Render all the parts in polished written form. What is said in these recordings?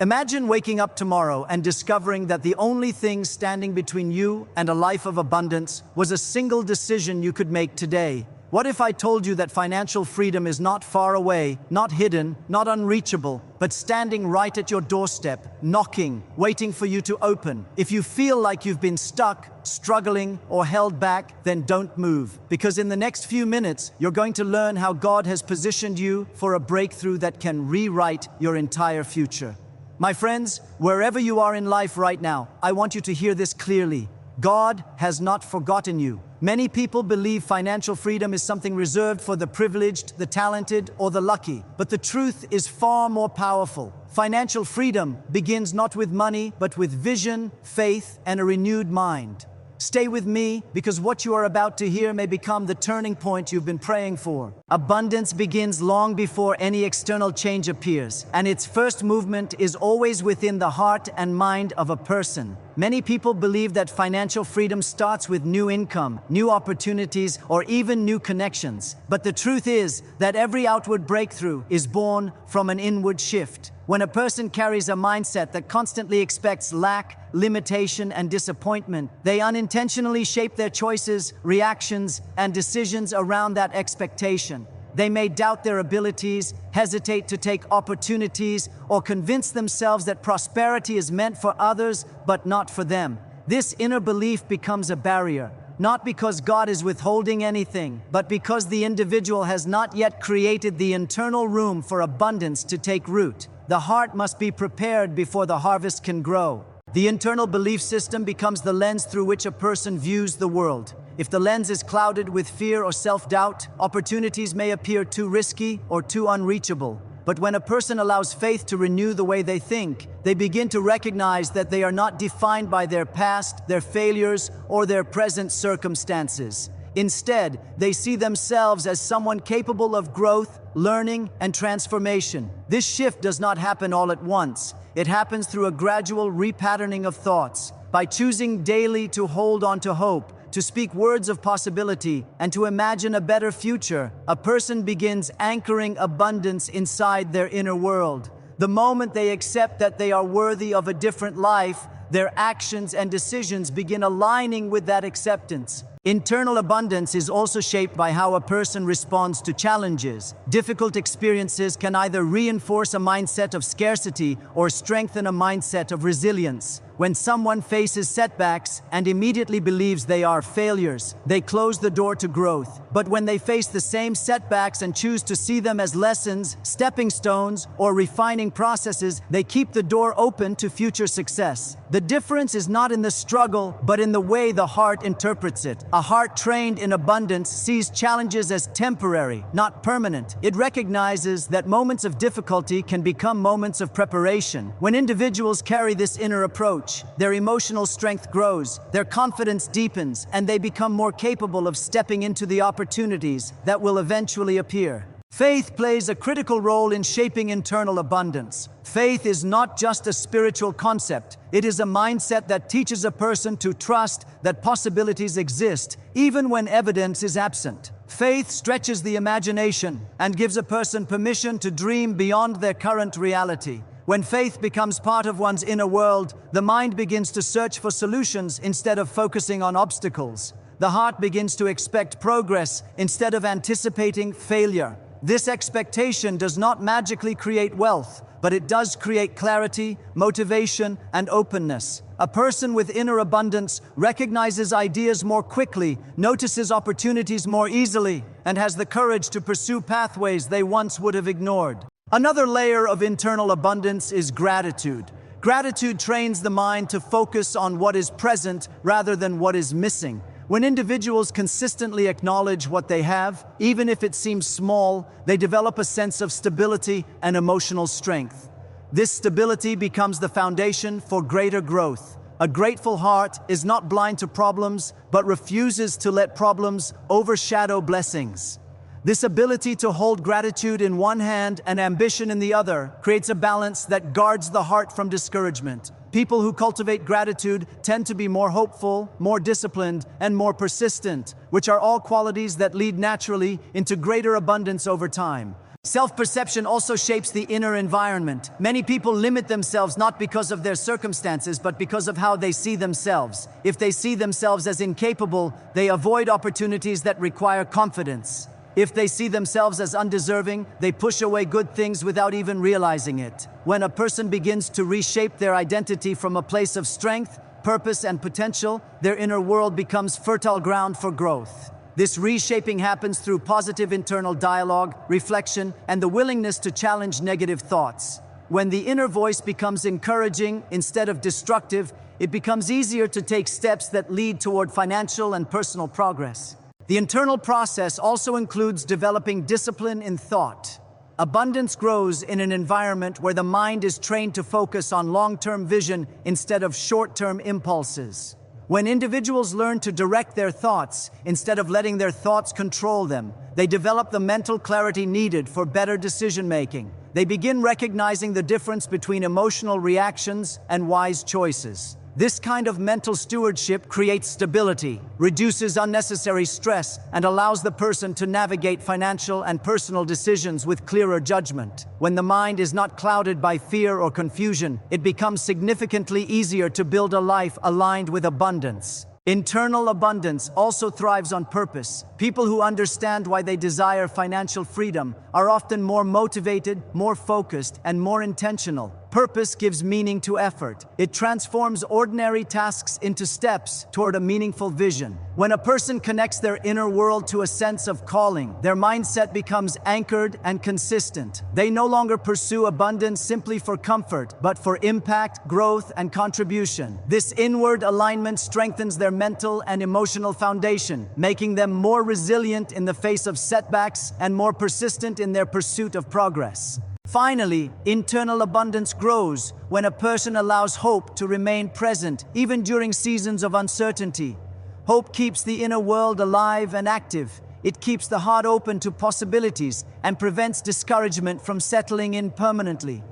Imagine waking up tomorrow and discovering that the only thing standing between you and a life of abundance was a single decision you could make today. What if I told you that financial freedom is not far away, not hidden, not unreachable, but standing right at your doorstep, knocking, waiting for you to open? If you feel like you've been stuck, struggling, or held back, then don't move. Because in the next few minutes, you're going to learn how God has positioned you for a breakthrough that can rewrite your entire future. My friends, wherever you are in life right now, I want you to hear this clearly. God has not forgotten you. Many people believe financial freedom is something reserved for the privileged, the talented, or the lucky. But the truth is far more powerful. Financial freedom begins not with money, but with vision, faith, and a renewed mind. Stay with me, because what you are about to hear may become the turning point you've been praying for. Abundance begins long before any external change appears, and its first movement is always within the heart and mind of a person. Many people believe that financial freedom starts with new income, new opportunities, or even new connections. But the truth is that every outward breakthrough is born from an inward shift. When a person carries a mindset that constantly expects lack, limitation, and disappointment, they unintentionally shape their choices, reactions, and decisions around that expectation. They may doubt their abilities, hesitate to take opportunities, or convince themselves that prosperity is meant for others, but not for them. This inner belief becomes a barrier, not because God is withholding anything, but because the individual has not yet created the internal room for abundance to take root. The heart must be prepared before the harvest can grow. The internal belief system becomes the lens through which a person views the world. If the lens is clouded with fear or self-doubt, opportunities may appear too risky or too unreachable. But when a person allows faith to renew the way they think, they begin to recognize that they are not defined by their past, their failures, or their present circumstances. Instead, they see themselves as someone capable of growth, learning, and transformation. This shift does not happen all at once. It happens through a gradual repatterning of thoughts. By choosing daily to hold on to hope, to speak words of possibility, and to imagine a better future, a person begins anchoring abundance inside their inner world. The moment they accept that they are worthy of a different life, their actions and decisions begin aligning with that acceptance. Internal abundance is also shaped by how a person responds to challenges. Difficult experiences can either reinforce a mindset of scarcity or strengthen a mindset of resilience. When someone faces setbacks and immediately believes they are failures, they close the door to growth. But when they face the same setbacks and choose to see them as lessons, stepping stones, or refining processes, they keep the door open to future success. The difference is not in the struggle, but in the way the heart interprets it. A heart trained in abundance sees challenges as temporary, not permanent. It recognizes that moments of difficulty can become moments of preparation. When individuals carry this inner approach, their emotional strength grows, their confidence deepens, and they become more capable of stepping into the opportunities that will eventually appear. Faith plays a critical role in shaping internal abundance. Faith is not just a spiritual concept. It is a mindset that teaches a person to trust that possibilities exist, even when evidence is absent. Faith stretches the imagination and gives a person permission to dream beyond their current reality. When faith becomes part of one's inner world, the mind begins to search for solutions instead of focusing on obstacles. The heart begins to expect progress instead of anticipating failure. This expectation does not magically create wealth, but it does create clarity, motivation, and openness. A person with inner abundance recognizes ideas more quickly, notices opportunities more easily, and has the courage to pursue pathways they once would have ignored. Another layer of internal abundance is gratitude. Gratitude trains the mind to focus on what is present rather than what is missing. When individuals consistently acknowledge what they have, even if it seems small, they develop a sense of stability and emotional strength. This stability becomes the foundation for greater growth. A grateful heart is not blind to problems, but refuses to let problems overshadow blessings. This ability to hold gratitude in one hand and ambition in the other creates a balance that guards the heart from discouragement. People who cultivate gratitude tend to be more hopeful, more disciplined, and more persistent, which are all qualities that lead naturally into greater abundance over time. Self-perception also shapes the inner environment. Many people limit themselves not because of their circumstances, but because of how they see themselves. If they see themselves as incapable, they avoid opportunities that require confidence. If they see themselves as undeserving, they push away good things without even realizing it. When a person begins to reshape their identity from a place of strength, purpose, and potential, their inner world becomes fertile ground for growth. This reshaping happens through positive internal dialogue, reflection, and the willingness to challenge negative thoughts. When the inner voice becomes encouraging instead of destructive, it becomes easier to take steps that lead toward financial and personal progress. The internal process also includes developing discipline in thought. Abundance grows in an environment where the mind is trained to focus on long-term vision instead of short-term impulses. When individuals learn to direct their thoughts instead of letting their thoughts control them, they develop the mental clarity needed for better decision-making. They begin recognizing the difference between emotional reactions and wise choices. This kind of mental stewardship creates stability, reduces unnecessary stress, and allows the person to navigate financial and personal decisions with clearer judgment. When the mind is not clouded by fear or confusion, it becomes significantly easier to build a life aligned with abundance. Internal abundance also thrives on purpose. People who understand why they desire financial freedom are often more motivated, more focused, and more intentional. Purpose gives meaning to effort. It transforms ordinary tasks into steps toward a meaningful vision. When a person connects their inner world to a sense of calling, their mindset becomes anchored and consistent. They no longer pursue abundance simply for comfort, but for impact, growth, and contribution. This inward alignment strengthens their mental and emotional foundation, making them more resilient in the face of setbacks and more persistent in their pursuit of progress. Finally, internal abundance grows when a person allows hope to remain present, even during seasons of uncertainty. Hope keeps the inner world alive and active. It keeps the heart open to possibilities and prevents discouragement from settling in permanently.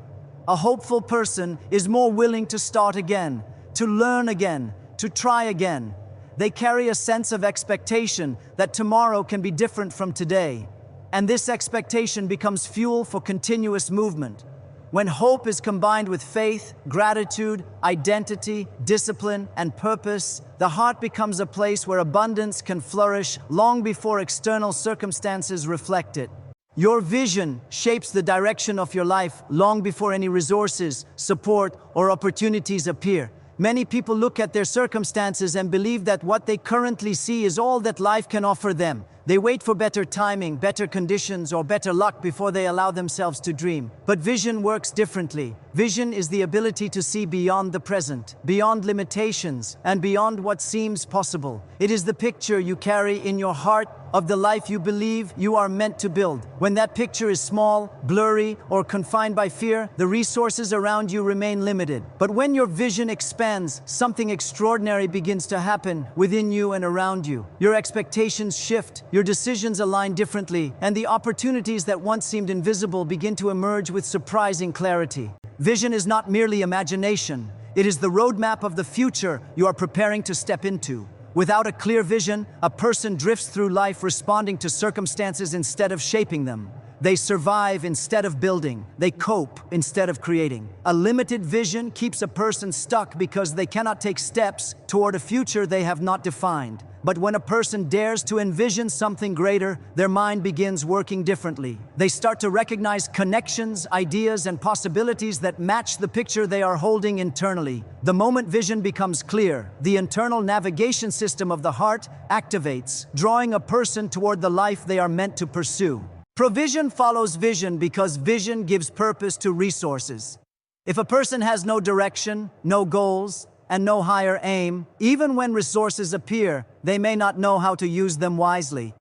A hopeful person is more willing to start again, to learn again, to try again. They carry a sense of expectation that tomorrow can be different from today. And this expectation becomes fuel for continuous movement. When hope is combined with faith, gratitude, identity, discipline, and purpose, the heart becomes a place where abundance can flourish long before external circumstances reflect it. Your vision shapes the direction of your life long before any resources, support, or opportunities appear. Many people look at their circumstances and believe that what they currently see is all that life can offer them. They wait for better timing, better conditions, or better luck before they allow themselves to dream. But vision works differently. Vision is the ability to see beyond the present, beyond limitations, and beyond what seems possible. It is the picture you carry in your heart of the life you believe you are meant to build. When that picture is small, blurry, or confined by fear, the resources around you remain limited. But when your vision expands, something extraordinary begins to happen within you and around you. Your expectations shift, your decisions align differently, and the opportunities that once seemed invisible begin to emerge with surprising clarity. Vision is not merely imagination. It is the roadmap of the future you are preparing to step into. Without a clear vision, a person drifts through life responding to circumstances instead of shaping them. They survive instead of building. They cope instead of creating. A limited vision keeps a person stuck because they cannot take steps toward a future they have not defined. But when a person dares to envision something greater, their mind begins working differently. They start to recognize connections, ideas, and possibilities that match the picture they are holding internally. The moment vision becomes clear, the internal navigation system of the heart activates, drawing a person toward the life they are meant to pursue. Provision follows vision because vision gives purpose to resources. If a person has no direction, no goals, and no higher aim, even when resources appear, they may not know how to use them wisely.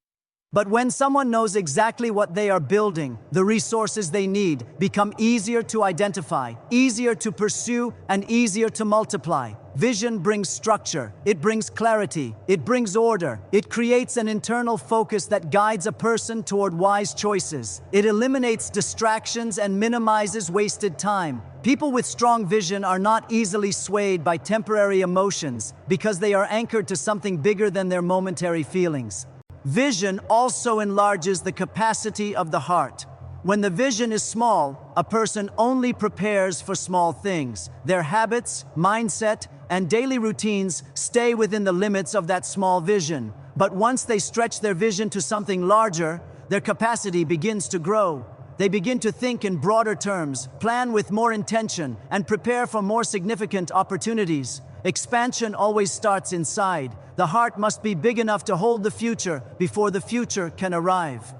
But when someone knows exactly what they are building, the resources they need become easier to identify, easier to pursue, and easier to multiply. Vision brings structure, it brings clarity, it brings order, it creates an internal focus that guides a person toward wise choices. It eliminates distractions and minimizes wasted time. People with strong vision are not easily swayed by temporary emotions because they are anchored to something bigger than their momentary feelings. Vision also enlarges the capacity of the heart. When the vision is small, a person only prepares for small things. Their habits, mindset, and daily routines stay within the limits of that small vision. But once they stretch their vision to something larger, their capacity begins to grow. They begin to think in broader terms, plan with more intention, and prepare for more significant opportunities. Expansion always starts inside. The heart must be big enough to hold the future before the future can arrive.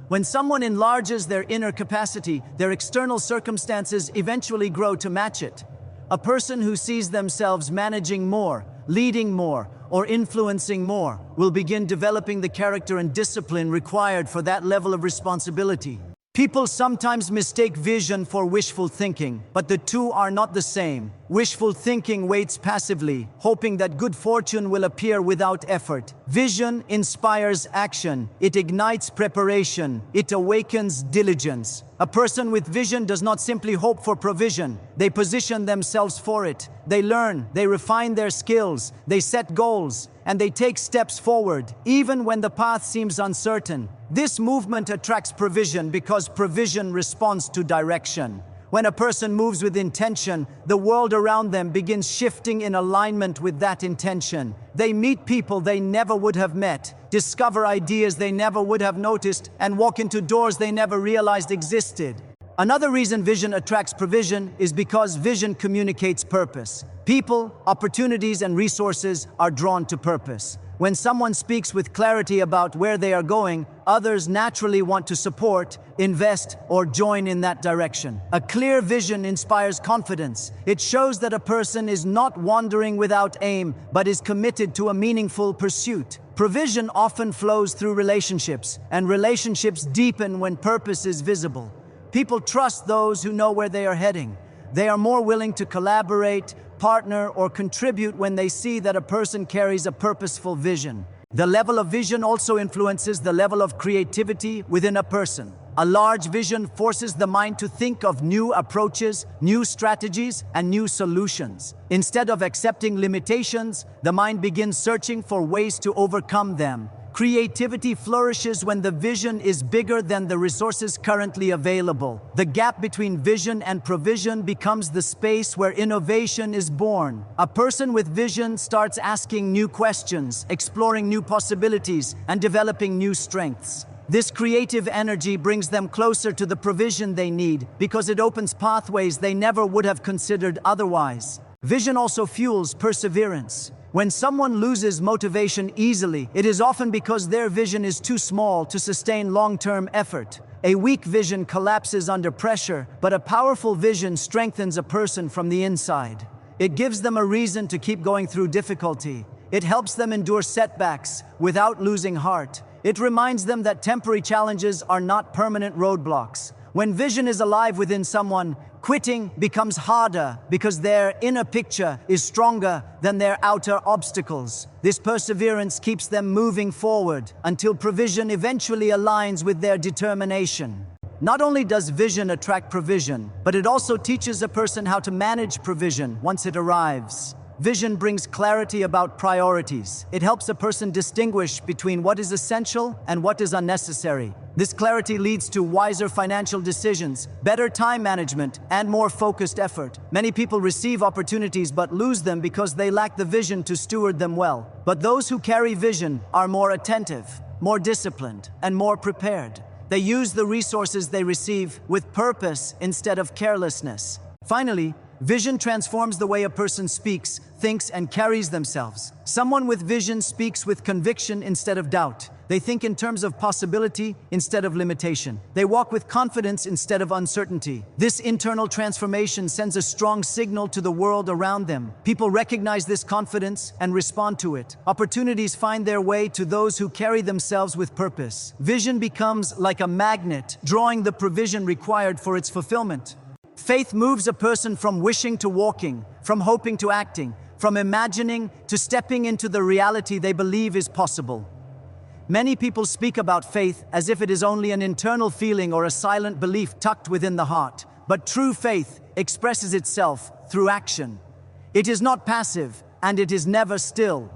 When someone enlarges their inner capacity, their external circumstances eventually grow to match it. A person who sees themselves managing more, leading more, or influencing more will begin developing the character and discipline required for that level of responsibility. People sometimes mistake vision for wishful thinking, but the two are not the same. Wishful thinking waits passively, hoping that good fortune will appear without effort. Vision inspires action. It ignites preparation. It awakens diligence. A person with vision does not simply hope for provision. They position themselves for it. They learn, they refine their skills, they set goals, and they take steps forward, even when the path seems uncertain. This movement attracts provision because provision responds to direction. When a person moves with intention, the world around them begins shifting in alignment with that intention. They meet people they never would have met, discover ideas they never would have noticed, and walk into doors they never realized existed. Another reason vision attracts provision is because vision communicates purpose. People, opportunities, and resources are drawn to purpose. When someone speaks with clarity about where they are going, others naturally want to support, invest, or join in that direction. A clear vision inspires confidence. It shows that a person is not wandering without aim, but is committed to a meaningful pursuit. Provision often flows through relationships, and relationships deepen when purpose is visible. People trust those who know where they are heading. They are more willing to collaborate, partner, or contribute when they see that a person carries a purposeful vision. The level of vision also influences the level of creativity within a person. A large vision forces the mind to think of new approaches, new strategies, and new solutions. Instead of accepting limitations, the mind begins searching for ways to overcome them. Creativity flourishes when the vision is bigger than the resources currently available. The gap between vision and provision becomes the space where innovation is born. A person with vision starts asking new questions, exploring new possibilities, and developing new strengths. This creative energy brings them closer to the provision they need because it opens pathways they never would have considered otherwise. Vision also fuels perseverance. When someone loses motivation easily, it is often because their vision is too small to sustain long-term effort. A weak vision collapses under pressure, but a powerful vision strengthens a person from the inside. It gives them a reason to keep going through difficulty. It helps them endure setbacks without losing heart. It reminds them that temporary challenges are not permanent roadblocks. When vision is alive within someone, quitting becomes harder because their inner picture is stronger than their outer obstacles. This perseverance keeps them moving forward until provision eventually aligns with their determination. Not only does vision attract provision, but it also teaches a person how to manage provision once it arrives. Vision brings clarity about priorities. It helps a person distinguish between what is essential and what is unnecessary. This clarity leads to wiser financial decisions, better time management, and more focused effort. Many people receive opportunities but lose them because they lack the vision to steward them well. But those who carry vision are more attentive, more disciplined, and more prepared. They use the resources they receive with purpose instead of carelessness. Finally, vision transforms the way a person speaks, thinks, and carries themselves. Someone with vision speaks with conviction instead of doubt. They think in terms of possibility instead of limitation. They walk with confidence instead of uncertainty. This internal transformation sends a strong signal to the world around them. People recognize this confidence and respond to it. Opportunities find their way to those who carry themselves with purpose. Vision becomes like a magnet, drawing the provision required for its fulfillment. Faith moves a person from wishing to walking, from hoping to acting, from imagining to stepping into the reality they believe is possible. Many people speak about faith as if it is only an internal feeling or a silent belief tucked within the heart. But true faith expresses itself through action. It is not passive, and it is never still.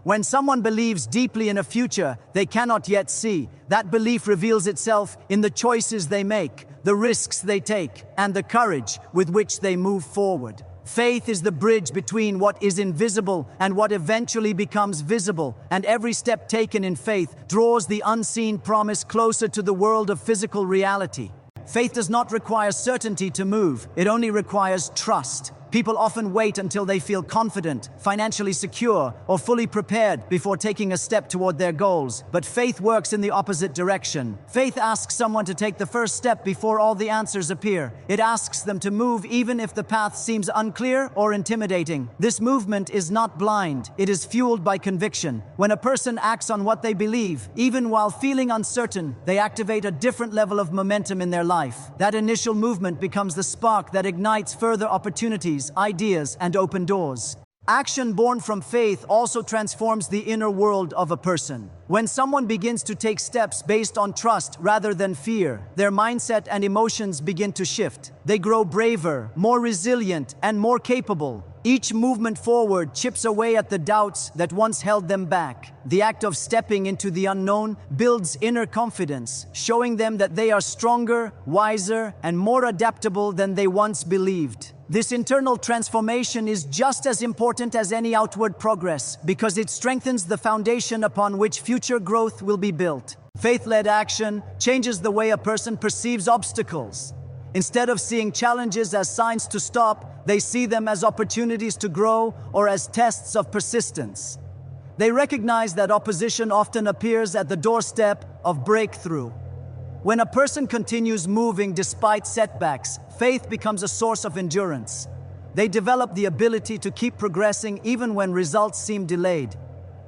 When someone believes deeply in a future they cannot yet see, that belief reveals itself in the choices they make, the risks they take, and the courage with which they move forward. Faith is the bridge between what is invisible and what eventually becomes visible, and every step taken in faith draws the unseen promise closer to the world of physical reality. Faith does not require certainty to move, it only requires trust. People often wait until they feel confident, financially secure, or fully prepared before taking a step toward their goals. But faith works in the opposite direction. Faith asks someone to take the first step before all the answers appear. It asks them to move even if the path seems unclear or intimidating. This movement is not blind, it is fueled by conviction. When a person acts on what they believe, even while feeling uncertain, they activate a different level of momentum in their life. That initial movement becomes the spark that ignites further opportunities, ideas, and open doors. Action born from faith also transforms the inner world of a person. When someone begins to take steps based on trust rather than fear, their mindset and emotions begin to shift. They grow braver, more resilient, and more capable. Each movement forward chips away at the doubts that once held them back. The act of stepping into the unknown builds inner confidence, showing them that they are stronger, wiser, and more adaptable than they once believed. This internal transformation is just as important as any outward progress because it strengthens the foundation upon which future growth will be built. Faith-led action changes the way a person perceives obstacles. Instead of seeing challenges as signs to stop, they see them as opportunities to grow or as tests of persistence. They recognize that opposition often appears at the doorstep of breakthrough. When a person continues moving despite setbacks, faith becomes a source of endurance. They develop the ability to keep progressing even when results seem delayed.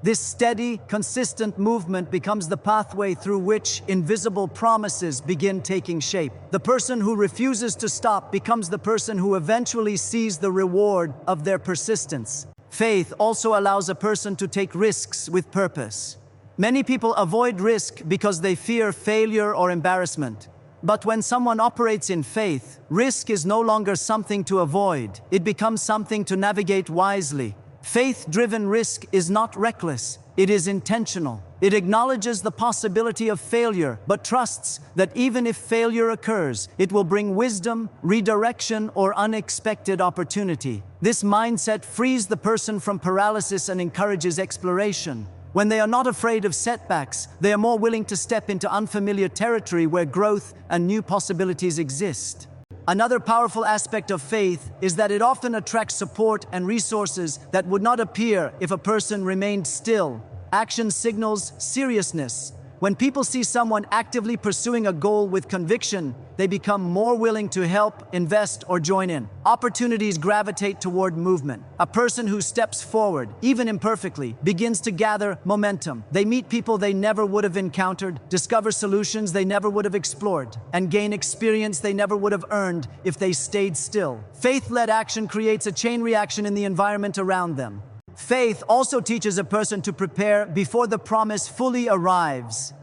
This steady, consistent movement becomes the pathway through which invisible promises begin taking shape. The person who refuses to stop becomes the person who eventually sees the reward of their persistence. Faith also allows a person to take risks with purpose. Many people avoid risk because they fear failure or embarrassment. But when someone operates in faith, risk is no longer something to avoid. It becomes something to navigate wisely. Faith-driven risk is not reckless, it is intentional. It acknowledges the possibility of failure, but trusts that even if failure occurs, it will bring wisdom, redirection, or unexpected opportunity. This mindset frees the person from paralysis and encourages exploration. When they are not afraid of setbacks, they are more willing to step into unfamiliar territory where growth and new possibilities exist. Another powerful aspect of faith is that it often attracts support and resources that would not appear if a person remained still. Action signals seriousness. When people see someone actively pursuing a goal with conviction, they become more willing to help, invest, or join in. Opportunities gravitate toward movement. A person who steps forward, even imperfectly, begins to gather momentum. They meet people they never would have encountered, discover solutions they never would have explored, and gain experience they never would have earned if they stayed still. Faith-led action creates a chain reaction in the environment around them. Faith also teaches a person to prepare before the promise fully arrives.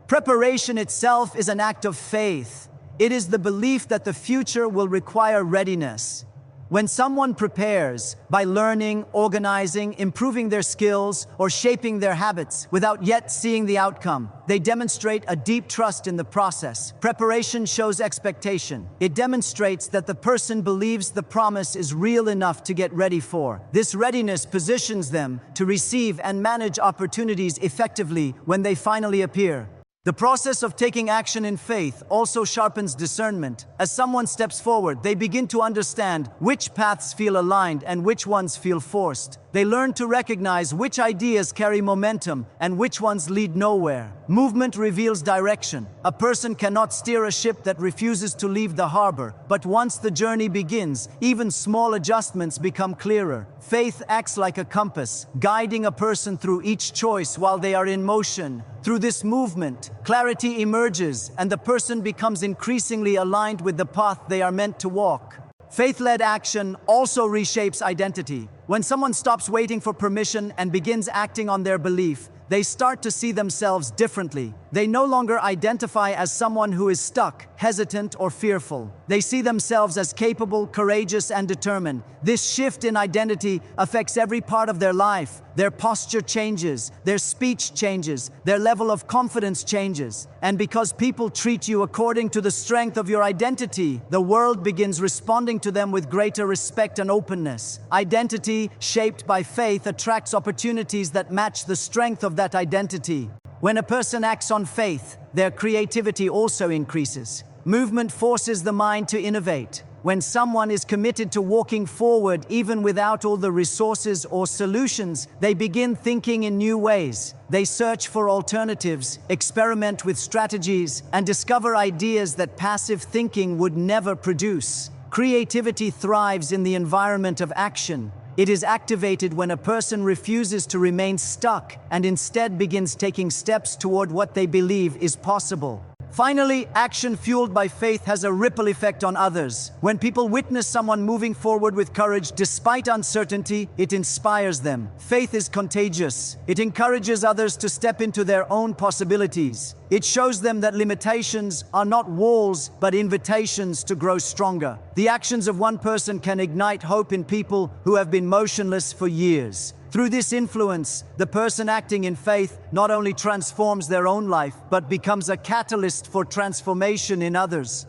Preparation itself is an act of faith. It is the belief that the future will require readiness. When someone prepares by learning, organizing, improving their skills, or shaping their habits without yet seeing the outcome, they demonstrate a deep trust in the process. Preparation shows expectation. It demonstrates that the person believes the promise is real enough to get ready for. This readiness positions them to receive and manage opportunities effectively when they finally appear. The process of taking action in faith also sharpens discernment. As someone steps forward, they begin to understand which paths feel aligned and which ones feel forced. They learn to recognize which ideas carry momentum and which ones lead nowhere. Movement reveals direction. A person cannot steer a ship that refuses to leave the harbor, but once the journey begins, even small adjustments become clearer. Faith acts like a compass, guiding a person through each choice while they are in motion. Through this movement, clarity emerges, and the person becomes increasingly aligned with the path they are meant to walk. Faith-led action also reshapes identity. When someone stops waiting for permission and begins acting on their belief, they start to see themselves differently. They no longer identify as someone who is stuck, hesitant, or fearful. They see themselves as capable, courageous, and determined. This shift in identity affects every part of their life. Their posture changes, their speech changes, their level of confidence changes. And because people treat you according to the strength of your identity, the world begins responding to them with greater respect and openness. Identity, shaped by faith, attracts opportunities that match the strength of that identity. When a person acts on faith, their creativity also increases. Movement forces the mind to innovate. When someone is committed to walking forward even without all the resources or solutions, they begin thinking in new ways. They search for alternatives, experiment with strategies, and discover ideas that passive thinking would never produce. Creativity thrives in the environment of action. It is activated when a person refuses to remain stuck and instead begins taking steps toward what they believe is possible. Finally, action fueled by faith has a ripple effect on others. When people witness someone moving forward with courage despite uncertainty, it inspires them. Faith is contagious. It encourages others to step into their own possibilities. It shows them that limitations are not walls, but invitations to grow stronger. The actions of one person can ignite hope in people who have been motionless for years. Through this influence, the person acting in faith not only transforms their own life, but becomes a catalyst for transformation in others.